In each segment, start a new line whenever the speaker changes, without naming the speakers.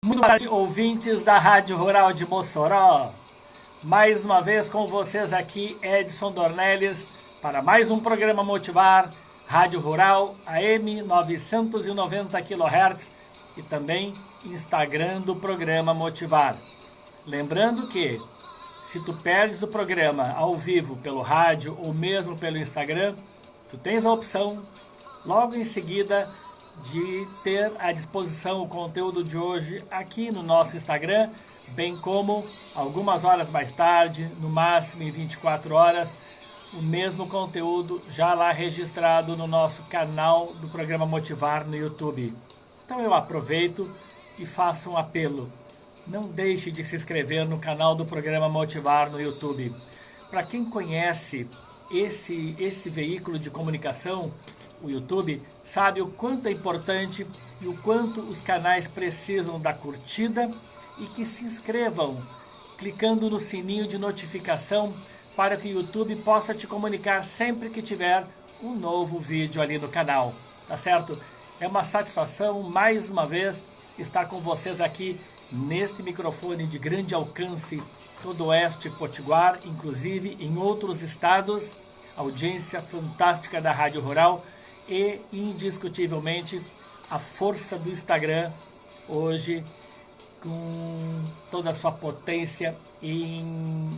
Muito boa tarde, ouvintes da Rádio Rural de Mossoró. Mais uma vez com vocês aqui, Edson Dornelles, para mais um programa Motivar, Rádio Rural, AM 990 kHz e também Instagram do programa Motivar. Lembrando que, se tu perdes o programa ao vivo pelo rádio ou mesmo pelo Instagram, tu tens a opção, logo em seguida, de ter à disposição o conteúdo de hoje aqui no nosso Instagram, bem como algumas horas mais tarde, no máximo em 24 horas, o mesmo conteúdo já lá registrado no nosso canal do programa Motivar no YouTube. Então eu aproveito e faço um apelo. Não deixe de se inscrever no canal do programa Motivar no YouTube. Para quem conhece esse veículo de comunicação, o YouTube, sabe o quanto é importante e o quanto os canais precisam da curtida e que se inscrevam, clicando no sininho de notificação para que o YouTube possa te comunicar sempre que tiver um novo vídeo ali no canal, tá certo? É uma satisfação, mais uma vez, estar com vocês aqui neste microfone de grande alcance, todo o oeste potiguar, inclusive em outros estados, audiência fantástica da Rádio Rural e, indiscutivelmente, a força do Instagram, hoje, com toda a sua potência em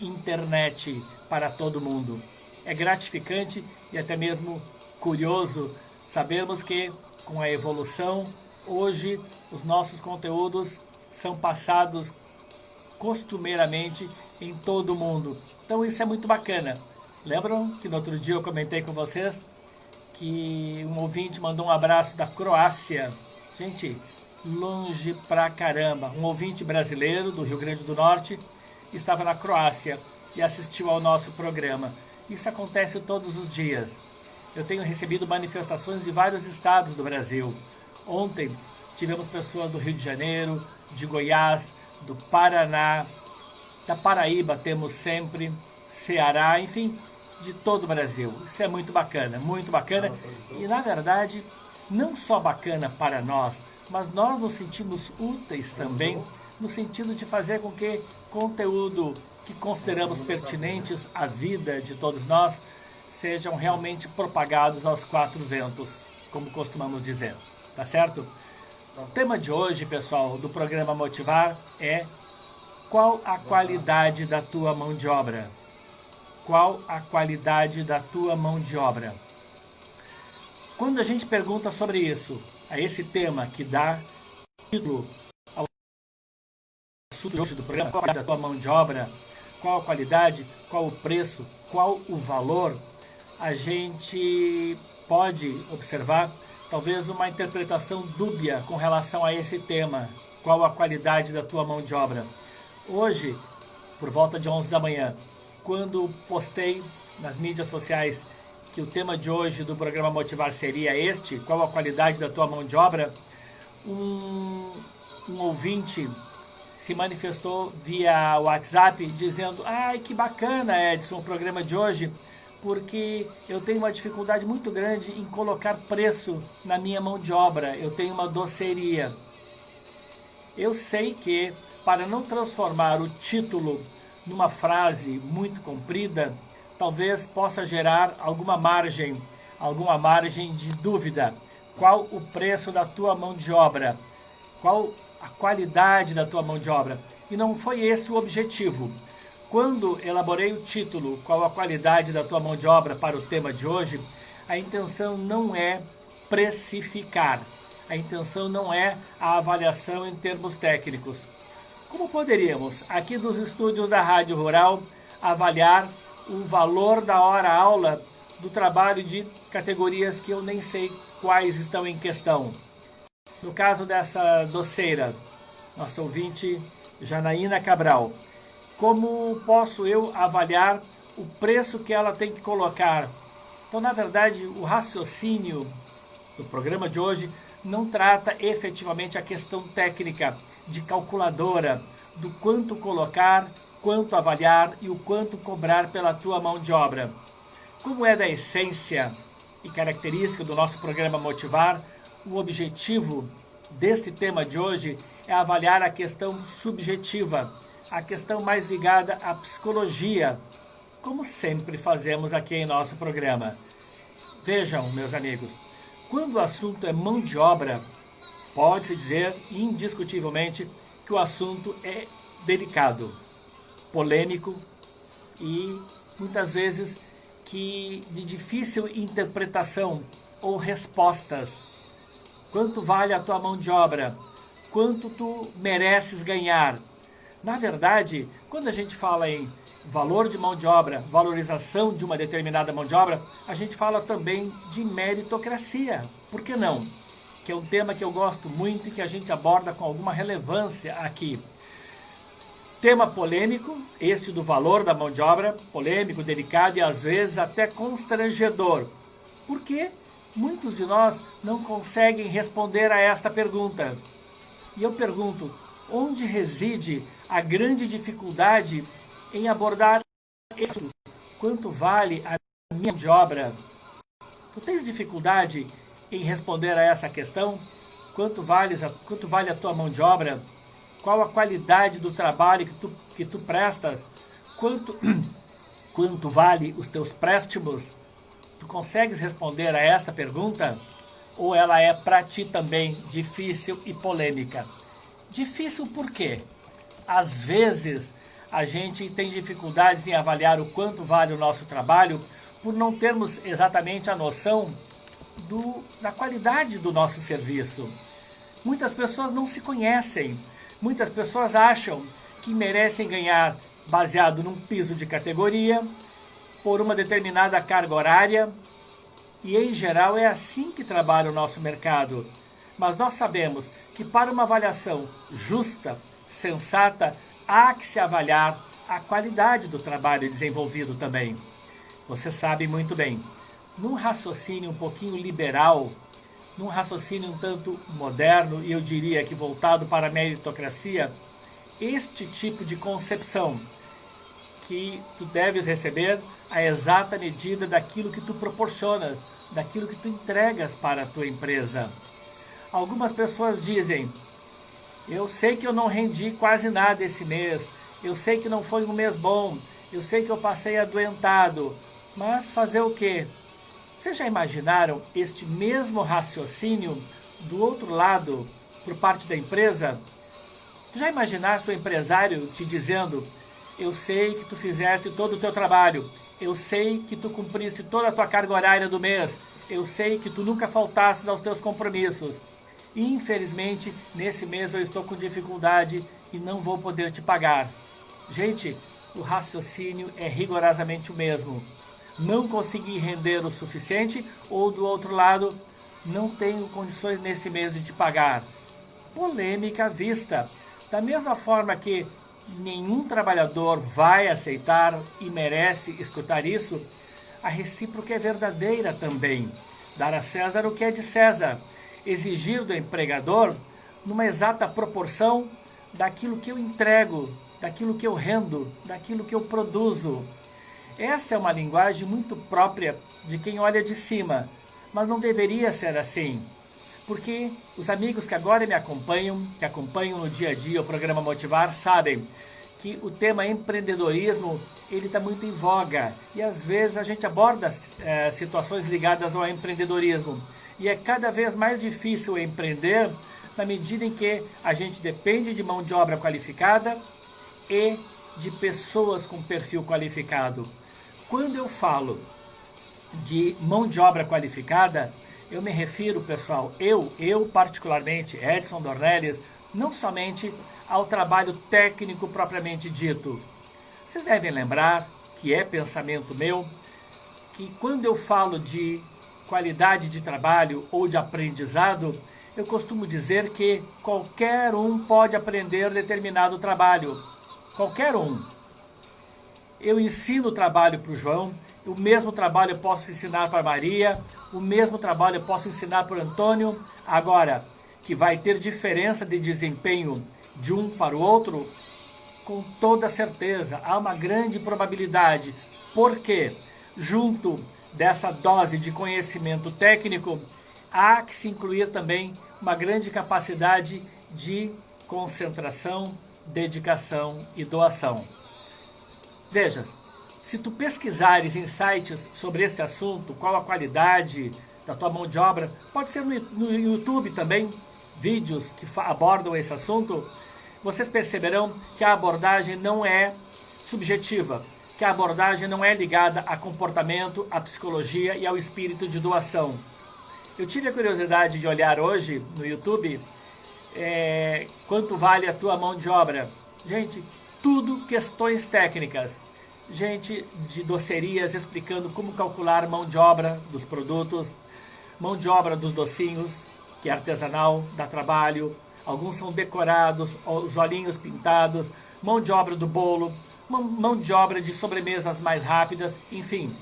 internet para todo mundo. É gratificante e até mesmo curioso sabermos que, com a evolução, hoje os nossos conteúdos são passados costumeiramente em todo o mundo. Então isso é muito bacana. Lembram que no outro dia eu comentei com vocês que um ouvinte mandou um abraço da Croácia? Gente, longe pra caramba. Um ouvinte brasileiro do Rio Grande do Norte estava na Croácia e assistiu ao nosso programa. Isso acontece todos os dias. Eu tenho recebido manifestações de vários estados do Brasil. Ontem tivemos pessoas do Rio de Janeiro, de Goiás, do Paraná, da Paraíba temos sempre, Ceará, enfim, de todo o Brasil. Isso é muito bacana e, na verdade, não só bacana para nós, mas nós nos sentimos úteis também, no sentido de fazer com que conteúdo que consideramos pertinentes à vida de todos nós sejam realmente propagados aos quatro ventos, como costumamos dizer, tá certo? O tema de hoje, pessoal, do programa Motivar é: qual a qualidade da tua mão de obra? Qual a qualidade da tua mão de obra? Quando a gente pergunta sobre isso, a esse tema que dá título ao assunto de hoje do programa, qual a qualidade da tua mão de obra, qual a qualidade, qual o preço, qual o valor, a gente pode observar talvez uma interpretação dúbia com relação a esse tema, qual a qualidade da tua mão de obra. Hoje, por volta de 11 da manhã, quando postei nas mídias sociais que o tema de hoje do programa Motivar seria este, qual a qualidade da tua mão de obra, um ouvinte se manifestou via WhatsApp dizendo: ai, que bacana, Edson, o programa de hoje, porque eu tenho uma dificuldade muito grande em colocar preço na minha mão de obra, eu tenho uma doceria. Eu sei que, para não transformar o título numa frase muito comprida, talvez possa gerar alguma margem de dúvida. Qual o preço da tua mão de obra? Qual a qualidade da tua mão de obra? E não foi esse o objetivo. Quando elaborei o título, qual a qualidade da tua mão de obra, para o tema de hoje, a intenção não é precificar. A intenção não é a avaliação em termos técnicos. Como poderíamos, aqui dos estúdios da Rádio Rural, avaliar o valor da hora-aula do trabalho de categorias que eu nem sei quais estão em questão? No caso dessa doceira, nossa ouvinte Janaína Cabral, como posso eu avaliar o preço que ela tem que colocar? Então, na verdade, o raciocínio do programa de hoje não trata efetivamente a questão técnica de calculadora, do quanto colocar, quanto avaliar e o quanto cobrar pela tua mão de obra. Como é da essência e característica do nosso programa Motivar, o objetivo deste tema de hoje é avaliar a questão subjetiva, a questão mais ligada à psicologia, como sempre fazemos aqui em nosso programa. Vejam, meus amigos, quando o assunto é mão de obra, pode-se dizer indiscutivelmente que o assunto é delicado, polêmico e muitas vezes que de difícil interpretação ou respostas. Quanto vale a tua mão de obra? Quanto tu mereces ganhar? Na verdade, quando a gente fala em valor de mão de obra, valorização de uma determinada mão de obra, a gente fala também de meritocracia. Por que não? Que é um tema que eu gosto muito e que a gente aborda com alguma relevância aqui. Tema polêmico, este do valor da mão de obra, polêmico, delicado e às vezes até constrangedor. Por quê? Muitos de nós não conseguem responder a esta pergunta. E eu pergunto, onde reside a grande dificuldade em abordar isso? Quanto vale a minha mão de obra? Tu tens dificuldade em responder a essa questão? Quanto vale a tua mão de obra? Qual a qualidade do trabalho que tu prestas? Quanto vale os teus préstimos? Tu consegues responder a esta pergunta? Ou ela é para ti também difícil e polêmica? Difícil por quê? Às vezes a gente tem dificuldades em avaliar o quanto vale o nosso trabalho por não termos exatamente a noção da qualidade do nosso serviço. Muitas pessoas não se conhecem. Muitas pessoas acham que merecem ganhar baseado num piso de categoria, por uma determinada carga horária, e em geral é assim que trabalha o nosso mercado. Mas nós sabemos que para uma avaliação justa, sensata, há que se avaliar a qualidade do trabalho desenvolvido também. Você sabe muito bem, num raciocínio um pouquinho liberal, num raciocínio um tanto moderno, e eu diria que voltado para a meritocracia, este tipo de concepção que tu deves receber a exata medida daquilo que tu proporcionas, daquilo que tu entregas para a tua empresa. Algumas pessoas dizem, eu sei que eu não rendi quase nada esse mês, eu sei que não foi um mês bom, eu sei que eu passei adoentado, mas fazer o quê? Vocês já imaginaram este mesmo raciocínio do outro lado, por parte da empresa? Tu já imaginaste o empresário te dizendo, eu sei que tu fizeste todo o teu trabalho, eu sei que tu cumpriste toda a tua carga horária do mês, eu sei que tu nunca faltasses aos teus compromissos. Infelizmente, nesse mês eu estou com dificuldade e não vou poder te pagar. Gente, o raciocínio é rigorosamente o mesmo. Não consegui render o suficiente ou, do outro lado, não tenho condições nesse mês de te pagar. Polêmica à vista. Da mesma forma que nenhum trabalhador vai aceitar e merece escutar isso, a recíproca é verdadeira também. Dar a César o que é de César. Exigir do empregador numa exata proporção daquilo que eu entrego, daquilo que eu rendo, daquilo que eu produzo. Essa é uma linguagem muito própria de quem olha de cima, mas não deveria ser assim. Porque os amigos que agora me acompanham, que acompanham no dia a dia o programa Motivar, sabem que o tema empreendedorismo ele está muito em voga e às vezes a gente aborda situações ligadas ao empreendedorismo. E é cada vez mais difícil empreender na medida em que a gente depende de mão de obra qualificada e de pessoas com perfil qualificado. Quando eu falo de mão de obra qualificada, eu me refiro, pessoal, eu particularmente, Edson Dornelles, não somente ao trabalho técnico propriamente dito. Vocês devem lembrar, que é pensamento meu, que quando eu falo de qualidade de trabalho ou de aprendizado, eu costumo dizer que qualquer um pode aprender determinado trabalho. Qualquer um. Eu ensino o trabalho para o João, o mesmo trabalho eu posso ensinar para a Maria, o mesmo trabalho eu posso ensinar para o Antônio. Agora, que vai ter diferença de desempenho de um para o outro, com toda certeza, há uma grande probabilidade. Por quê? Junto dessa dose de conhecimento técnico, há que se incluir também uma grande capacidade de concentração, dedicação e doação. Veja, se tu pesquisares em sites sobre esse assunto, qual a qualidade da tua mão de obra, pode ser no YouTube também, vídeos que abordam esse assunto, vocês perceberão que a abordagem não é subjetiva, que a abordagem não é ligada a comportamento, à psicologia e ao espírito de doação. Eu tive a curiosidade de olhar hoje no YouTube quanto vale a tua mão de obra. Gente, tudo questões técnicas. Gente de docerias explicando como calcular mão de obra dos produtos, mão de obra dos docinhos, que é artesanal, dá trabalho. Alguns são decorados, os olhinhos pintados, mão de obra do bolo, mão de obra de sobremesas mais rápidas, enfim.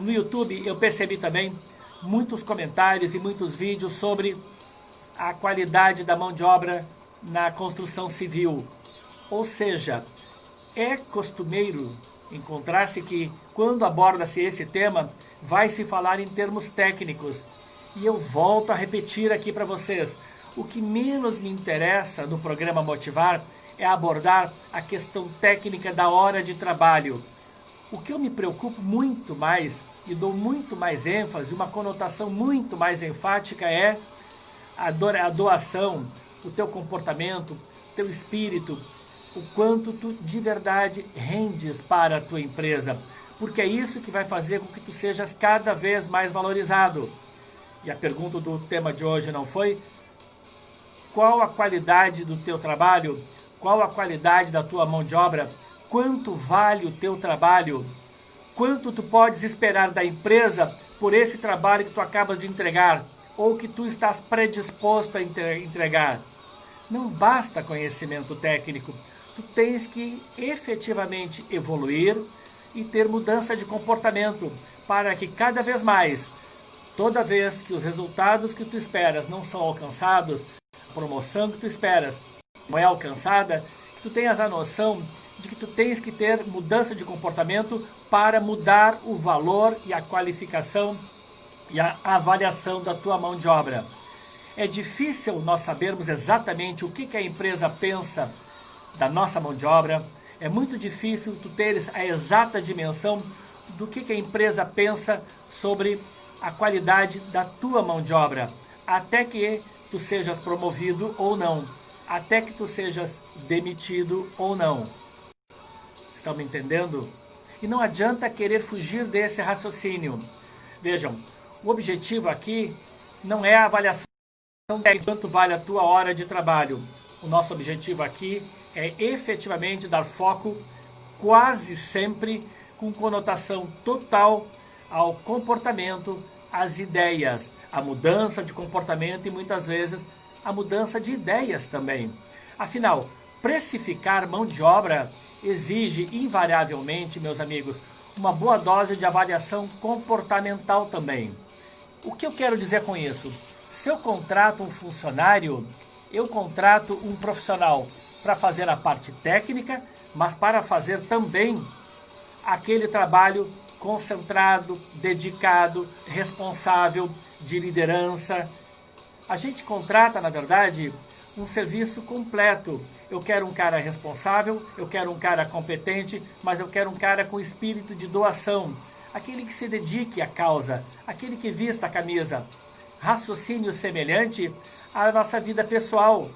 No YouTube eu percebi também muitos comentários e muitos vídeos sobre a qualidade da mão de obra na construção civil. Ou seja, é costumeiro encontrar-se que, quando aborda-se esse tema, vai se falar em termos técnicos. E eu volto a repetir aqui para vocês, o que menos me interessa no programa Motivar é abordar a questão técnica da hora de trabalho. O que eu me preocupo muito mais e dou muito mais ênfase, uma conotação muito mais enfática é a doação, o teu comportamento, o teu espírito, o quanto tu de verdade rendes para a tua empresa, porque é isso que vai fazer com que tu sejas cada vez mais valorizado. E a pergunta do tema de hoje não foi: qual a qualidade do teu trabalho? Qual a qualidade da tua mão de obra? Quanto vale o teu trabalho? Quanto tu podes esperar da empresa por esse trabalho que tu acabas de entregar ou que tu estás predisposto a entregar? Não basta conhecimento técnico. Tu tens que efetivamente evoluir e ter mudança de comportamento para que cada vez mais, toda vez que os resultados que tu esperas não são alcançados, a promoção que tu esperas não é alcançada, que tu tenhas a noção de que tu tens que ter mudança de comportamento para mudar o valor e a qualificação e a avaliação da tua mão de obra. É difícil nós sabermos exatamente o que a empresa pensa da nossa mão de obra. É muito difícil tu teres a exata dimensão do que a empresa pensa sobre a qualidade da tua mão de obra, até que tu sejas promovido ou não, até que tu sejas demitido ou não. Estão me entendendo? E não adianta querer fugir desse raciocínio. Vejam, o objetivo aqui não é a avaliação de quanto vale a tua hora de trabalho. O nosso objetivo aqui é efetivamente dar foco, quase sempre com conotação total ao comportamento, às ideias, a mudança de comportamento e muitas vezes a mudança de ideias também. Afinal, precificar mão de obra exige invariavelmente, meus amigos, uma boa dose de avaliação comportamental também. O que eu quero dizer com isso? Se eu contrato um funcionário, eu contrato um profissional para fazer a parte técnica, mas para fazer também aquele trabalho concentrado, dedicado, responsável, de liderança. A gente contrata, na verdade, um serviço completo. Eu quero um cara responsável, eu quero um cara competente, mas eu quero um cara com espírito de doação. Aquele que se dedique à causa, aquele que vista a camisa. Raciocínio semelhante à nossa vida pessoal.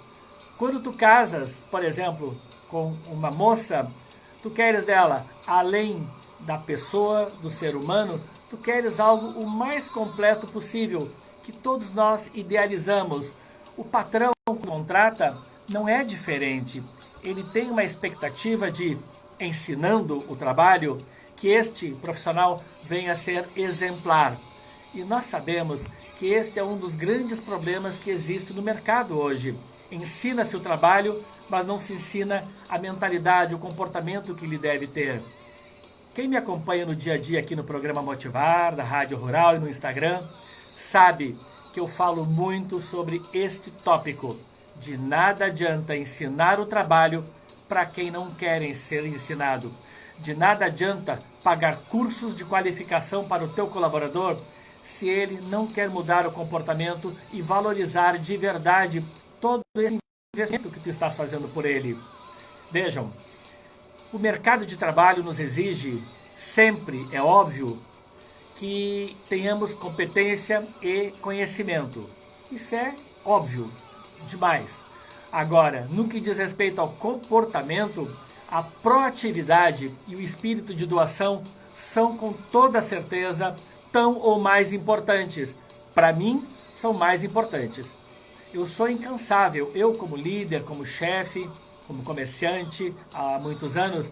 Quando tu casas, por exemplo, com uma moça, tu queres dela, além da pessoa, do ser humano, tu queres algo o mais completo possível, que todos nós idealizamos. O patrão que contrata não é diferente. Ele tem uma expectativa de, ensinando o trabalho, que este profissional venha a ser exemplar. E nós sabemos que este é um dos grandes problemas que existe no mercado hoje. Ensina-se o trabalho, mas não se ensina a mentalidade, o comportamento que ele deve ter. Quem me acompanha no dia a dia aqui no programa Motivar, da Rádio Rural e no Instagram, sabe que eu falo muito sobre este tópico. De nada adianta ensinar o trabalho para quem não quer ser ensinado. De nada adianta pagar cursos de qualificação para o teu colaborador se ele não quer mudar o comportamento e valorizar de verdade todo o investimento que tu estás fazendo por ele. Vejam, o mercado de trabalho nos exige sempre, é óbvio, que tenhamos competência e conhecimento. Isso é óbvio demais. Agora, no que diz respeito ao comportamento, a proatividade e o espírito de doação são com toda certeza tão ou mais importantes. Para mim, são mais importantes. Eu sou incansável, eu como líder, como chefe, como comerciante há muitos anos,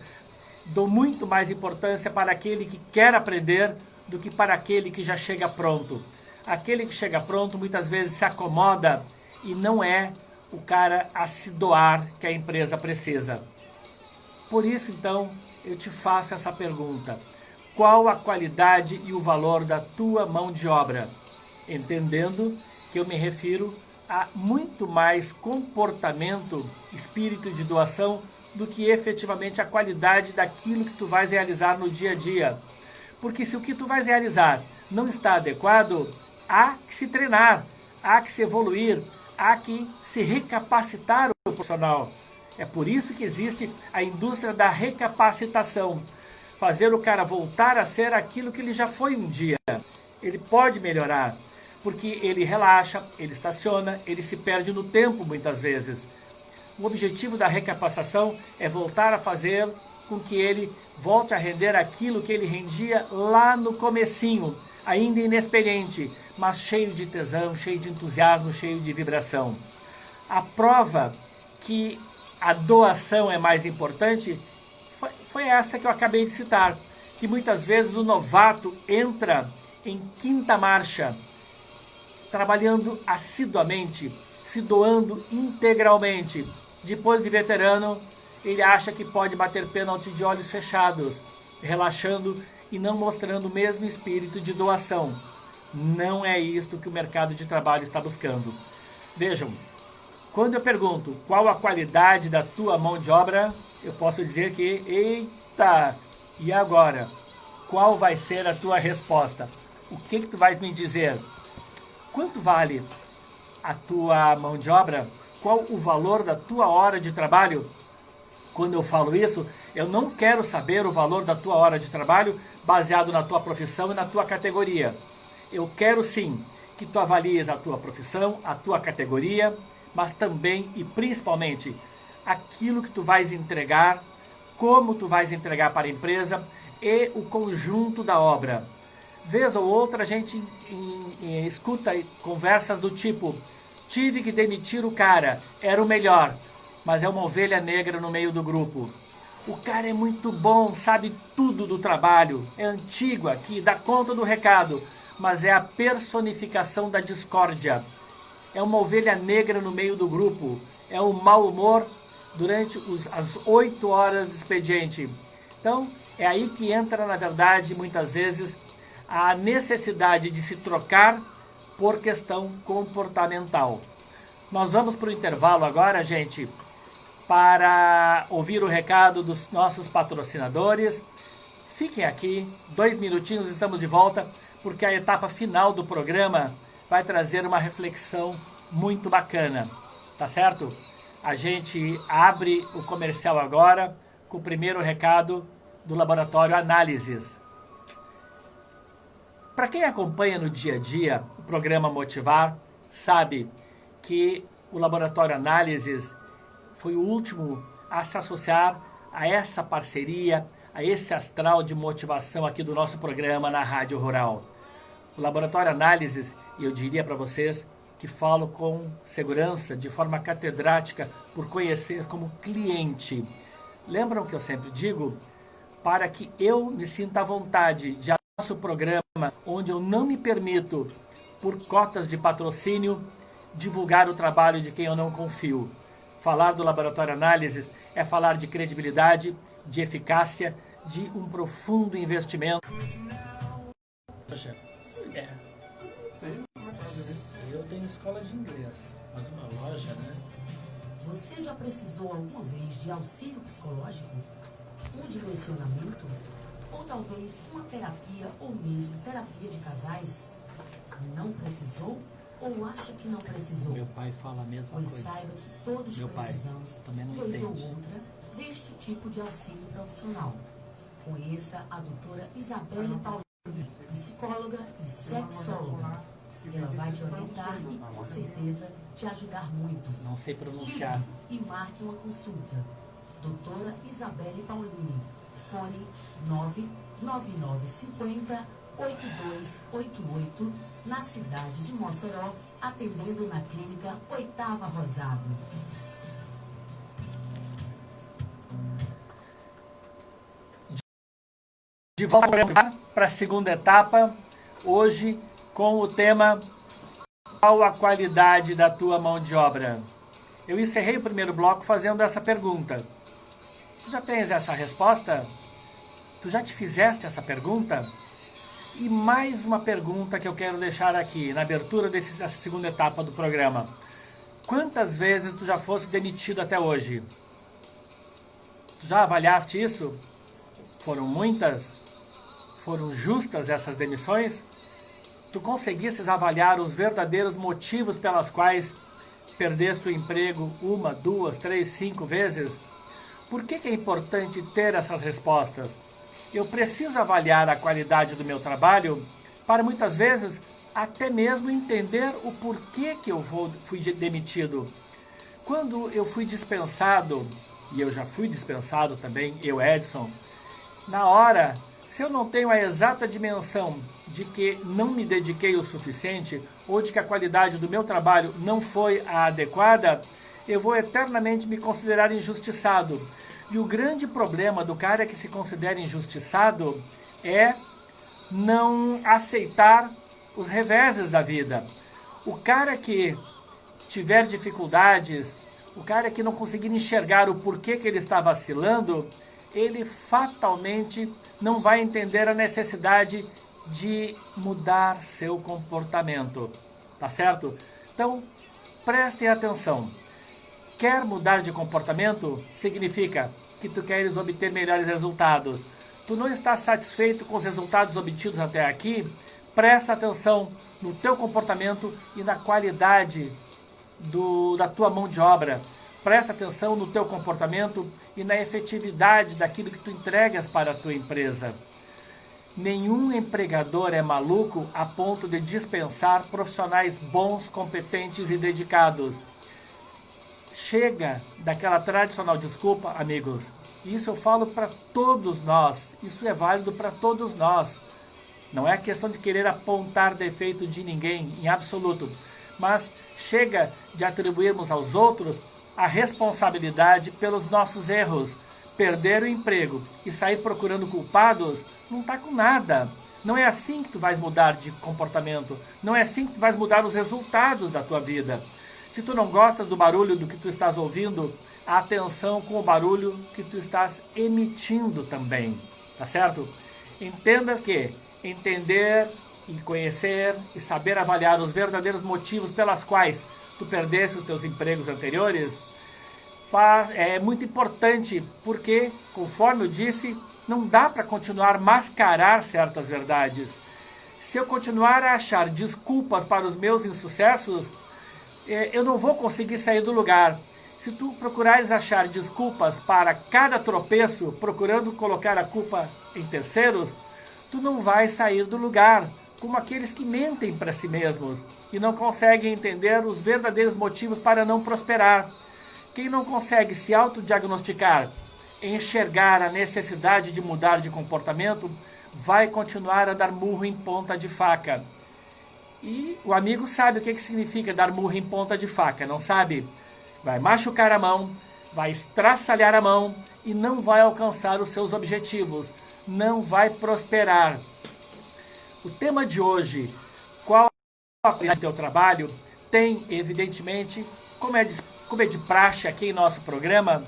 dou muito mais importância para aquele que quer aprender do que para aquele que já chega pronto. Aquele que chega pronto muitas vezes se acomoda e não é o cara a se doar que a empresa precisa. Por isso, então, eu te faço essa pergunta. Qual a qualidade e o valor da tua mão de obra? Entendendo que eu me refiro a muito mais comportamento, espírito de doação, do que efetivamente a qualidade daquilo que tu vais realizar no dia a dia. Porque se o que tu vais realizar não está adequado, há que se treinar, há que se evoluir, há que se recapacitar o profissional. É por isso que existe a indústria da recapacitação. Fazer o cara voltar a ser aquilo que ele já foi um dia. Ele pode melhorar, porque ele relaxa, ele estaciona, ele se perde no tempo muitas vezes. O objetivo da recapacitação é voltar a fazer com que ele volte a render aquilo que ele rendia lá no comecinho, ainda inexperiente, mas cheio de tesão, cheio de entusiasmo, cheio de vibração. A prova que a doação é mais importante foi essa que eu acabei de citar, que muitas vezes o novato entra em quinta marcha, trabalhando assiduamente, se doando integralmente. Depois de veterano, ele acha que pode bater pênalti de olhos fechados, relaxando e não mostrando o mesmo espírito de doação. Não é isto que o mercado de trabalho está buscando. Vejam, quando eu pergunto qual a qualidade da tua mão de obra, eu posso dizer que, eita, e agora? Qual vai ser a tua resposta? O que tu vais me dizer? Quanto vale a tua mão de obra? Qual o valor da tua hora de trabalho? Quando eu falo isso, eu não quero saber o valor da tua hora de trabalho baseado na tua profissão e na tua categoria. Eu quero sim que tu avalies a tua profissão, a tua categoria, mas também e principalmente aquilo que tu vais entregar, como tu vais entregar para a empresa e o conjunto da obra. Vez ou outra a gente escuta conversas do tipo: tive que demitir o cara, era o melhor, mas é uma ovelha negra no meio do grupo. O cara é muito bom, sabe tudo do trabalho, é antigo aqui, dá conta do recado, mas é a personificação da discórdia. É uma ovelha negra no meio do grupo, é o mau humor durante as 8 horas de expediente. Então, é aí que entra, na verdade, muitas vezes, a necessidade de se trocar por questão comportamental. Nós vamos para o intervalo agora, gente, para ouvir o recado dos nossos patrocinadores. Fiquem aqui, 2 minutinhos, estamos de volta, porque a etapa final do programa vai trazer uma reflexão muito bacana, tá certo? A gente abre o comercial agora com o primeiro recado do Laboratório Análises. Para quem acompanha no dia a dia o programa Motivar, sabe que o Laboratório Análises foi o último a se associar a essa parceria, a esse astral de motivação aqui do nosso programa na Rádio Rural. O Laboratório Análises, e eu diria para vocês que falo com segurança, de forma catedrática, por conhecer como cliente. Lembram que eu sempre digo? Para que eu me sinta à vontade de nosso programa, onde eu não me permito, por cotas de patrocínio, divulgar o trabalho de quem eu não confio. Falar do Laboratório Análises é falar de credibilidade, de eficácia, de um profundo investimento. Poxa, eu tenho escola de inglês, mas uma loja, né?
Você já precisou alguma vez de auxílio psicológico? Um direcionamento? Ou talvez uma terapia ou mesmo terapia de casais? precisou ou acha que não precisou?
Meu pai fala a mesma
Pois
coisa.
saiba que todos
Meu pai
precisamos,
também não
vez ou
entende.
outra, deste tipo de auxílio profissional. Conheça a doutora Isabelle Paulini, psicóloga e sexóloga. Ela vai te orientar e, com certeza, te ajudar muito.
Não sei pronunciar.
Ligue e marque uma consulta. Doutora Isabelle Paulini. Fone 99950 8288, na cidade de Mossoró, atendendo na clínica Oitava Rosado.
De volta para a segunda etapa, hoje com o tema qual a qualidade da tua mão de obra? Eu encerrei o primeiro bloco fazendo essa pergunta. Tu já tens essa resposta? Tu já te fizeste essa pergunta? E mais uma pergunta que eu quero deixar aqui, na abertura dessa segunda etapa do programa. Quantas vezes tu já foste demitido até hoje? Tu já avaliaste isso? Foram muitas? Foram justas essas demissões? Tu conseguisses avaliar os verdadeiros motivos pelas quais perdeste o emprego 1, 2, 3, 5 vezes? Por que é importante ter essas respostas? Eu preciso avaliar a qualidade do meu trabalho para muitas vezes até mesmo entender o porquê que eu fui demitido. Quando eu fui dispensado, e eu já fui dispensado também, eu, Edson, na hora, se eu não tenho a exata dimensão de que não me dediquei o suficiente ou de que a qualidade do meu trabalho não foi a adequada, eu vou eternamente me considerar injustiçado. E o grande problema do cara que se considera injustiçado é não aceitar os reveses da vida. O cara que tiver dificuldades, o cara que não conseguir enxergar o porquê que ele está vacilando, ele fatalmente não vai entender a necessidade de mudar seu comportamento. Tá certo? Então, prestem atenção. Quer mudar de comportamento? Significa que tu queres obter melhores resultados. Tu não está satisfeito com os resultados obtidos até aqui? Presta atenção no teu comportamento e na qualidade da tua mão de obra. Presta atenção no teu comportamento e na efetividade daquilo que tu entregas para a tua empresa. Nenhum empregador é maluco a ponto de dispensar profissionais bons, competentes e dedicados. Chega daquela tradicional desculpa, amigos. Isso eu falo para todos nós. Isso é válido para todos nós. Não é questão de querer apontar defeito de ninguém, em absoluto. Mas chega de atribuirmos aos outros a responsabilidade pelos nossos erros. Perder o emprego e sair procurando culpados não está com nada. Não é assim que tu vais mudar de comportamento. Não é assim que tu vais mudar os resultados da tua vida. Se tu não gostas do barulho do que tu estás ouvindo, atenção com o barulho que tu estás emitindo também, tá certo? Entenda que entender e conhecer e saber avaliar os verdadeiros motivos pelas quais tu perdeste os teus empregos anteriores é muito importante, porque, conforme eu disse, não dá para continuar a mascarar certas verdades. Se eu continuar a achar desculpas para os meus insucessos, eu não vou conseguir sair do lugar. Se tu procurares achar desculpas para cada tropeço, procurando colocar a culpa em terceiros, tu não vais sair do lugar, como aqueles que mentem para si mesmos e não conseguem entender os verdadeiros motivos para não prosperar. Quem não consegue se autodiagnosticar, enxergar a necessidade de mudar de comportamento, vai continuar a dar murro em ponta de faca. E o amigo sabe o que significa dar murro em ponta de faca, não sabe? Vai machucar a mão, vai estraçalhar a mão e não vai alcançar os seus objetivos, não vai prosperar. O tema de hoje, qual a qualidade do teu trabalho, tem, evidentemente, como é de praxe aqui em nosso programa,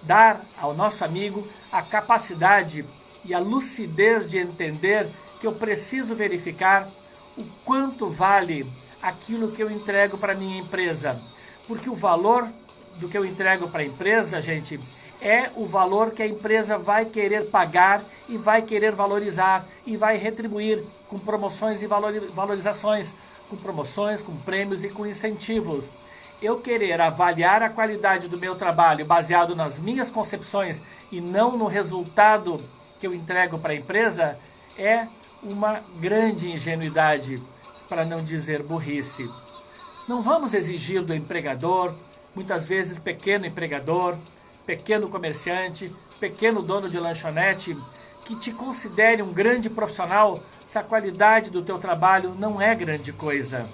dar ao nosso amigo a capacidade e a lucidez de entender que eu preciso verificar o quanto vale aquilo que eu entrego para a minha empresa. Porque o valor do que eu entrego para a empresa, gente, é o valor que a empresa vai querer pagar e vai querer valorizar e vai retribuir com promoções e valorizações. com promoções, com prêmios e com incentivos. Eu querer avaliar a qualidade do meu trabalho baseado nas minhas concepções e não no resultado que eu entrego para a empresa é uma grande ingenuidade, para não dizer burrice. Não vamos exigir do empregador, muitas vezes pequeno empregador, pequeno comerciante, pequeno dono de lanchonete, que te considere um grande profissional se a qualidade do teu trabalho não é grande coisa.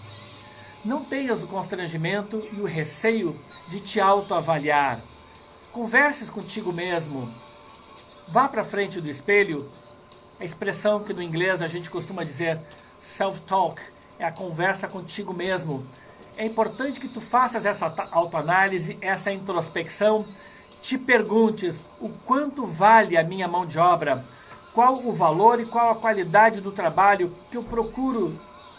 Não tenhas o constrangimento e o receio de te autoavaliar. Converses contigo mesmo. Vá para frente do espelho. A expressão que no inglês a gente costuma dizer self-talk é a conversa contigo mesmo. É importante que tu faças essa autoanálise, essa introspecção, te perguntes o quanto vale a minha mão de obra, qual o valor e qual a qualidade do trabalho que eu procuro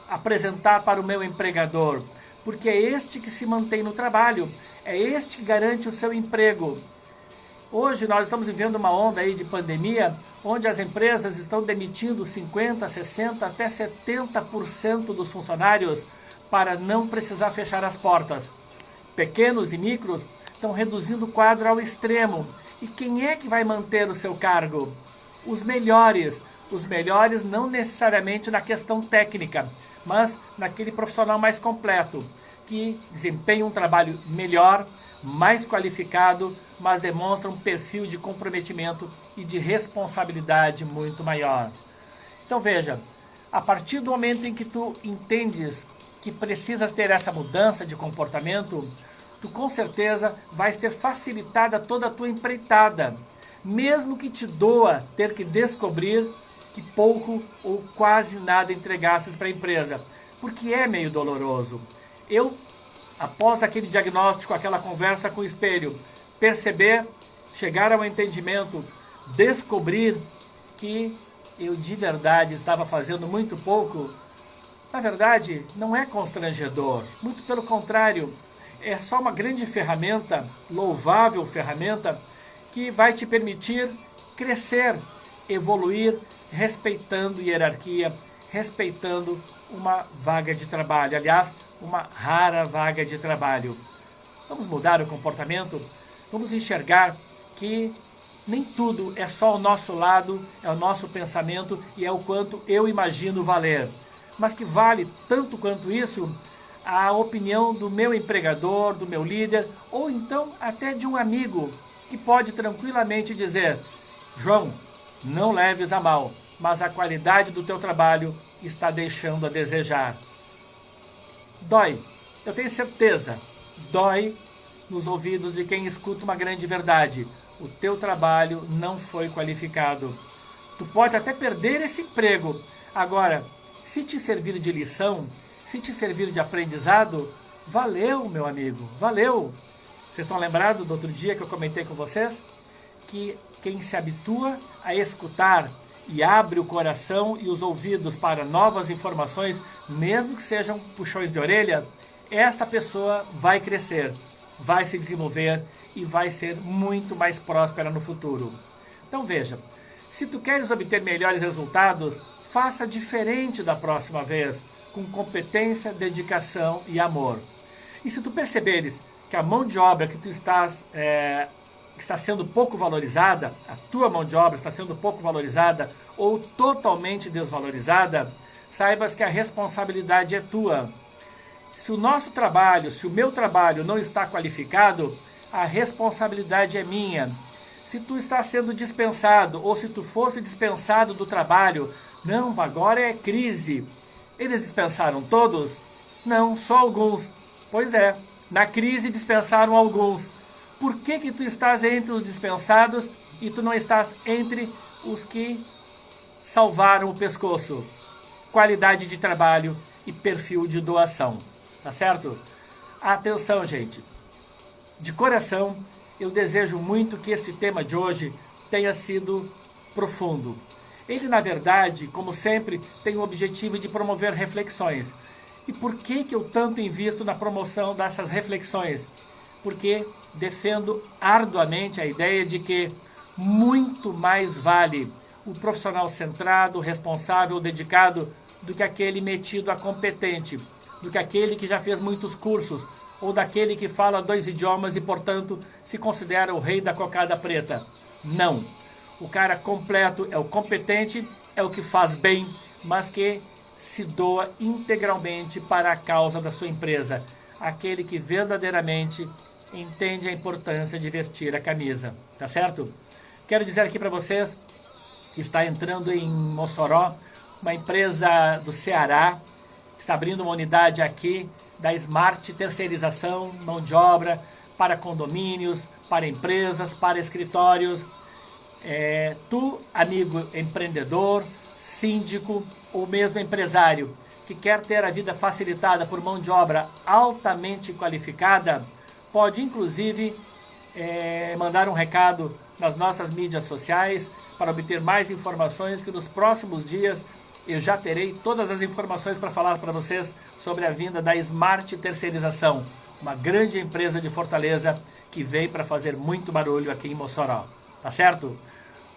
apresentar para o meu empregador, porque é este que se mantém no trabalho, é este que garante o seu emprego. Hoje nós estamos vivendo uma onda aí de pandemia, onde as empresas estão demitindo 50%, 60%, até 70% dos funcionários para não precisar fechar as portas. Pequenos e micros estão reduzindo o quadro ao extremo. E quem é que vai manter o seu cargo? Os melhores não necessariamente na questão técnica, mas naquele profissional mais completo, que desempenha um trabalho melhor, mais qualificado, mas demonstra um perfil de comprometimento e de responsabilidade muito maior. Então veja, a partir do momento em que tu entendes que precisas ter essa mudança de comportamento, tu com certeza vais ter facilitada toda a tua empreitada, mesmo que te doa ter que descobrir que pouco ou quase nada entregasses para a empresa, porque é meio doloroso. Eu, após aquele diagnóstico, aquela conversa com o espelho, perceber, chegar ao entendimento, descobrir que eu de verdade estava fazendo muito pouco, na verdade não é constrangedor, muito pelo contrário, é só uma grande ferramenta, louvável ferramenta, que vai te permitir crescer, evoluir, respeitando hierarquia, respeitando uma vaga de trabalho, aliás, uma rara vaga de trabalho. Vamos mudar o comportamento? Vamos enxergar que nem tudo é só o nosso lado, é o nosso pensamento e é o quanto eu imagino valer. Mas que vale tanto quanto isso a opinião do meu empregador, do meu líder, ou então até de um amigo que pode tranquilamente dizer: João, não leves a mal, mas a qualidade do teu trabalho está deixando a desejar. Dói, eu tenho certeza, dói nos ouvidos de quem escuta uma grande verdade. O teu trabalho não foi qualificado. Tu pode até perder esse emprego. Agora, se te servir de lição, se te servir de aprendizado, valeu, meu amigo, valeu. Vocês estão lembrados do outro dia que eu comentei com vocês? Que quem se habitua a escutar e abre o coração e os ouvidos para novas informações, mesmo que sejam puxões de orelha, esta pessoa vai crescer, vai se desenvolver e vai ser muito mais próspera no futuro. Então veja, se tu queres obter melhores resultados, faça diferente da próxima vez, com competência, dedicação e amor. E se tu perceberes que a mão de obra que tu está sendo pouco valorizada, a tua mão de obra está sendo pouco valorizada ou totalmente desvalorizada, saibas que a responsabilidade é tua. Se o nosso trabalho, se o meu trabalho não está qualificado, a responsabilidade é minha. Se tu está sendo dispensado ou se tu fosse dispensado do trabalho, não, agora é crise. Eles dispensaram todos? Não, só alguns. Pois é, na crise dispensaram alguns. Por que tu estás entre os dispensados e tu não estás entre os que salvaram o pescoço? Qualidade de trabalho e perfil de doação. Tá certo? Atenção, gente. De coração, eu desejo muito que este tema de hoje tenha sido profundo. Ele, na verdade, como sempre, tem o objetivo de promover reflexões. E por que eu tanto invisto na promoção dessas reflexões? Porque defendo arduamente a ideia de que muito mais vale o profissional centrado, responsável, dedicado, do que aquele metido a competente. do que aquele que já fez muitos cursos, ou daquele que fala 2 idiomas e, portanto, se considera o rei da cocada preta. Não. O cara completo é o competente, é o que faz bem, mas que se doa integralmente para a causa da sua empresa. Aquele que verdadeiramente entende a importância de vestir a camisa. Tá certo? Quero dizer aqui para vocês que está entrando em Mossoró uma empresa do Ceará, que está abrindo uma unidade aqui da Smart Terceirização, mão de obra para condomínios, para empresas, para escritórios. Tu, amigo empreendedor, síndico ou mesmo empresário que quer ter a vida facilitada por mão de obra altamente qualificada, pode inclusive mandar um recado nas nossas mídias sociais para obter mais informações, que nos próximos dias eu já terei todas as informações para falar para vocês sobre a vinda da Smart Terceirização, uma grande empresa de Fortaleza que veio para fazer muito barulho aqui em Mossoró. Tá certo?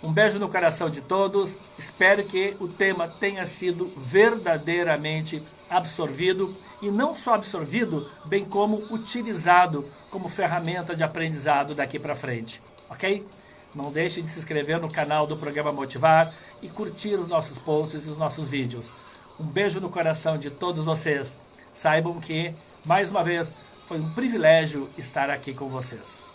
Um beijo no coração de todos, espero que o tema tenha sido verdadeiramente absorvido, e não só absorvido, bem como utilizado como ferramenta de aprendizado daqui para frente, ok? Não deixe de se inscrever no canal do Programa Motivar e curtir os nossos posts e os nossos vídeos. Um beijo no coração de todos vocês. Saibam que, mais uma vez, foi um privilégio estar aqui com vocês.